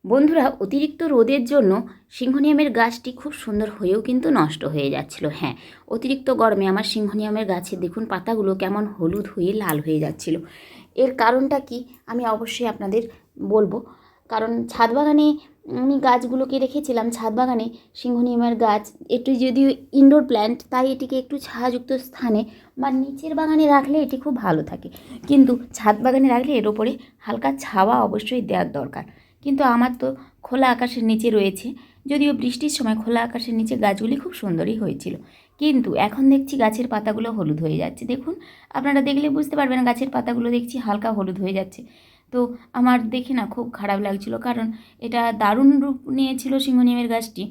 বন্ধুরা, অতিরিক্ত রোদের জন্য সিংহনিয়ামের গাছটি খুব সুন্দর হয়েও কিন্তু নষ্ট হয়ে যাচ্ছিল। হ্যাঁ, অতিরিক্ত গরমে আমার সিংহনিয়ামের গাছে দেখুন পাতাগুলো কেমন হলুদ হয়ে লাল হয়ে যাচ্ছিল। এর কারণটা কি আমি অবশ্যই আপনাদের বলবো। কারণ ছাদ বাগানে আমি গাছগুলোকে রেখেছিলাম, ছাদ বাগানে সিংহনিয়ামের গাছ এটি যদিও ইনডোর প্ল্যান্ট, তাই এটিকে একটু ছায়াযুক্ত স্থানে বা নিচের বাগানে রাখলে এটি খুব ভালো থাকে। কিন্তু ছাদ বাগানে রাখলে এর ওপরে হালকা ছাওয়া অবশ্যই দেওয়ার দরকার। কিন্তু আমার তো খোলা আকাশের নিচে রয়েছে, যদিও বৃষ্টির সময় খোলা আকাশের নিচে গাছগুলি খুব সুন্দরই হয়েছিল। কিন্তু এখন দেখছি গাছের পাতাগুলো হলুদ হয়ে যাচ্ছে। দেখুন, আপনারা দেখলে বুঝতে পারবেন গাছের পাতাগুলো দেখছি হালকা হলুদ হয়ে যাচ্ছে। তো আমার দেখে না খুব খারাপ লাগছিল, কারণ এটা দারুণ রূপ নিয়েছিল সিংহনিয়ামের গাছটি।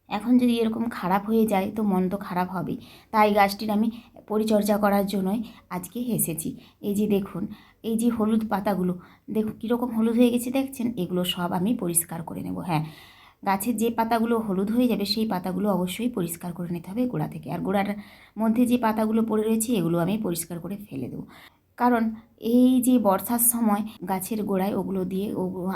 এখন যদি এরকম খারাপ হয়ে যায় তো মন তো খারাপ হবেই। তাই গাছটির আমি পরিচর্যা করার জন্যই আজকে এসেছি। এই যে দেখুন, এই যে হলুদ পাতাগুলো দেখুন কীরকম হলুদ হয়ে গেছে, দেখছেন? এগুলো সব আমি পরিষ্কার করে নেব। হ্যাঁ, গাছের যে পাতাগুলো হলুদ হয়ে যাবে সেই পাতাগুলো অবশ্যই পরিষ্কার করে নিতে হবে গোড়া থেকে। আর গোড়ার মধ্যে যে পাতাগুলো পড়ে রয়েছে এগুলো আমি পরিষ্কার করে ফেলে দেবো। কারণ এই যে বর্ষার সময় গাছের গোড়ায় ওগুলো দিয়ে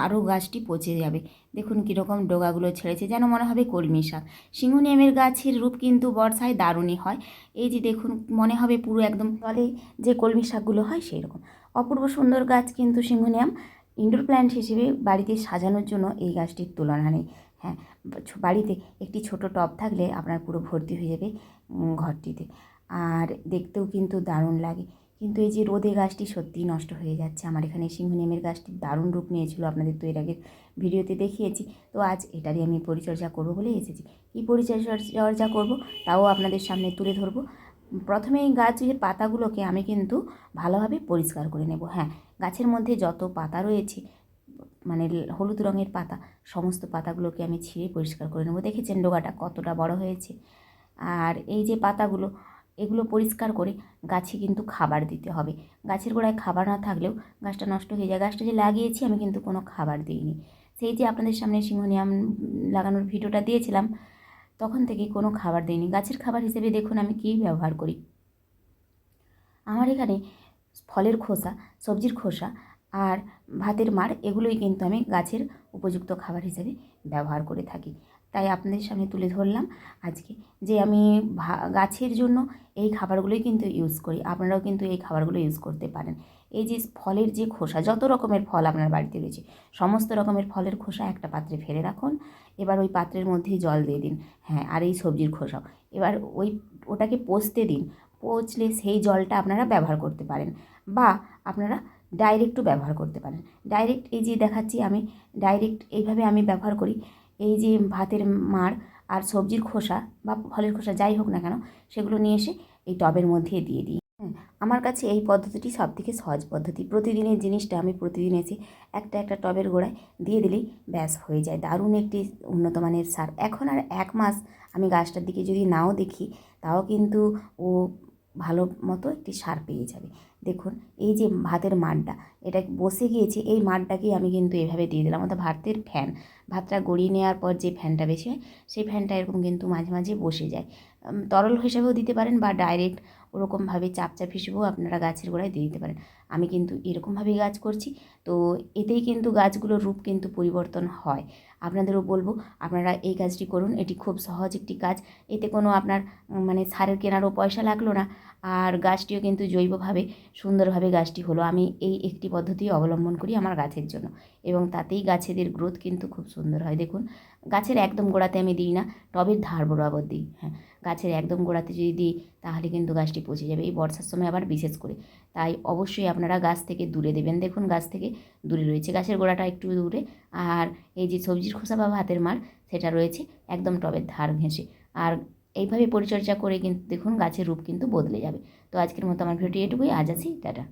আরও গাছটি পচে যাবে। দেখুন কীরকম ডগাগুলো ছেড়েছে, যেন মনে হবে কলমি শাক। সিংহনিয়ামের গাছের রূপ কিন্তু বর্ষায় দারুণই হয়। এই যে দেখুন, মনে হবে পুরো একদম তলে যে কলমি শাকগুলো হয় সেই রকম অপূর্ব সুন্দর গাছ। কিন্তু সিংহনিয়াম ইনডোর প্ল্যান্ট হিসেবে বাড়িতে সাজানোর জন্য এই গাছটির তুলনা নেই। হ্যাঁ, বাড়িতে একটি ছোট টব থাকলে আপনার পুরো ভর্তি হয়ে যাবে ঘরটিতে, আর দেখতেও কিন্তু দারুণ লাগে। কিন্তু এই যে রোদে গাছটি সত্যিই নষ্ট হয়ে যাচ্ছে। আমার এখানে সিংহনিয়ামের গাছটি দারুণ রূপ নিয়েছিল, আপনাদের তো এর আগের ভিডিওতে দেখিয়েছি। তো আজ এটারই আমি পরিচর্যা করবো বলে এসেছি। কী পরিচর্যা করব তাও আপনাদের সামনে তুলে ধরবো। প্রথমে এই গাছের পাতাগুলোকে আমি কিন্তু ভালোভাবে পরিষ্কার করে নেব। হ্যাঁ, গাছের মধ্যে যত পাতা রয়েছে, মানে হলুদ রঙের পাতা, সমস্ত পাতাগুলোকে আমি ছিঁড়ে পরিষ্কার করে নেব। দেখেছেন ডগাটা কতটা বড় হয়েছে? আর এই যে পাতাগুলো, এগুলো পরিষ্কার করে গাছে কিন্তু খাবার দিতে হবে। গাছের গোড়ায় খাবার না থাকলেও গাছটা নষ্ট হয়ে যায়। গাছটা যে লাগিয়েছি আমি কিন্তু কোনো খাবার দিইনি। সেই যে আপনাদের সামনে সিংহনিয়াম লাগানোর ভিডিওটা দিয়েছিলাম, তখন থেকে কোনো খাবার দিইনি। গাছের খাবার হিসেবে দেখুন আমি কী ব্যবহার করি। আমার এখানে ফলের খোসা, সবজির খোসা আর ভাতের মাড়, এগুলোই কিন্তু আমি গাছের উপযুক্ত খাবার হিসেবে ব্যবহার করে থাকি। তাই আপনাদের সামনে তুলে ধরলাম আজকে যে আমি গাছের জন্য এই খাবারগুলোই কিন্তু ইউজ করি। আপনারাও কিন্তু এই খাবারগুলো ইউজ করতে পারেন। এই যে ফলের যে খোসা, যত রকমের ফল আপনার বাড়িতে রয়েছে সমস্ত রকমের ফলের খোসা একটা পাত্রে ফেলে রাখুন। এবার ওই পাত্রের মধ্যেই জল দিয়ে দিন। হ্যাঁ, আর এই সবজির খোসাও এবার ওটাকে পচতে দিন। পচলে সেই জলটা আপনারা ব্যবহার করতে পারেন, বা আপনারা ডাইরেক্টও ব্যবহার করতে পারেন। ডাইরেক্ট এই যে দেখাচ্ছি আমি, ডাইরেক্ট এইভাবে আমি ব্যবহার করি। এই যে ভাতের মাড় আর সবজির খোসা বা ফলের খোসা যাই হোক না কেন, সেগুলো নিয়ে এসে এই টবের মধ্যে দিয়ে দিই। আমার কাছে এই পদ্ধতিটি সবথেকে সহজ পদ্ধতি। প্রতিদিনের জিনিসটা আমি প্রতিদিন এসে একটা একটা টবের গোড়ায় দিয়ে দিলেই ব্যাস হয়ে যায়। দারুণ একটি উন্নত মানের সার। এখন আর 1 মাস আমি গাছটার দিকে যদি নাও দেখি, তাও কিন্তু ও ভালো মতো একটি সার পেয়ে যাবে। দেখুন এই যে ভাতের মাড়টা, এটা বসে গিয়েছে, এই মাড়টাকেই আমি কিন্তু এভাবে দিয়ে দিলাম। অর্থাৎ ভাতের ফ্যান, ভাতটা গড়িয়ে নেওয়ার পর যে ফ্যানটা বেশি হয় সেই ফ্যানটা এরকম কিন্তু মাঝে মাঝে বসে যায়। তরল হিসাবেও দিতে পারেন বা ডাইরেক্ট ওরকমভাবে চাপ হিসেবেও আপনারা গাছের গোড়ায় দিয়ে দিতে পারেন। আমি কিন্তু এরকমভাবেই গাছ করছি। তো এতেই কিন্তু গাছগুলোর রূপ কিন্তু পরিবর্তন হয়। আপনাদেরও বলবো আপনারা এই কাজটি করুন। এটি খুব সহজ একটি কাজ। এতে কোনো আপনার মানে সারের কেনারও পয়সা লাগলো না, আর গাছটিও কিন্তু জৈবভাবে সুন্দরভাবে গাছটি হলো। আমি এই একটি পদ্ধতি অবলম্বন করি আমার গাছের জন্য, এবং তাতেই গাছেদের গ্রোথ কিন্তু খুব সুন্দর হয়। দেখুন, গাছের একদম গোড়াতে আমি দিই না, টবের ধার বরাবর দিই। হ্যাঁ, গাছের একদম গোড়াতে যদি দিই তাহলে কিন্তু গাছটি পচে যাবে, এই বর্ষার সময় আবার বিশেষ করে। তাই অবশ্যই আপনারা গাছ থেকে দূরে দেবেন। দেখুন গাছ থেকে দূরে রয়েছে, গাছের গোড়াটা একটু দূরে, আর এই যে সবজির খোসা বা ভাতের মাড় সেটা রয়েছে একদম টবের ধার ঘেঁষে। আর এইভাবে পরিচর্যা করে কিন্তু দেখুন গাছের রূপ কিন্তু বদলে যাবে। তো আজকের মতো আমার ভিডিও এটুকুই। আজ আসি, টাটা।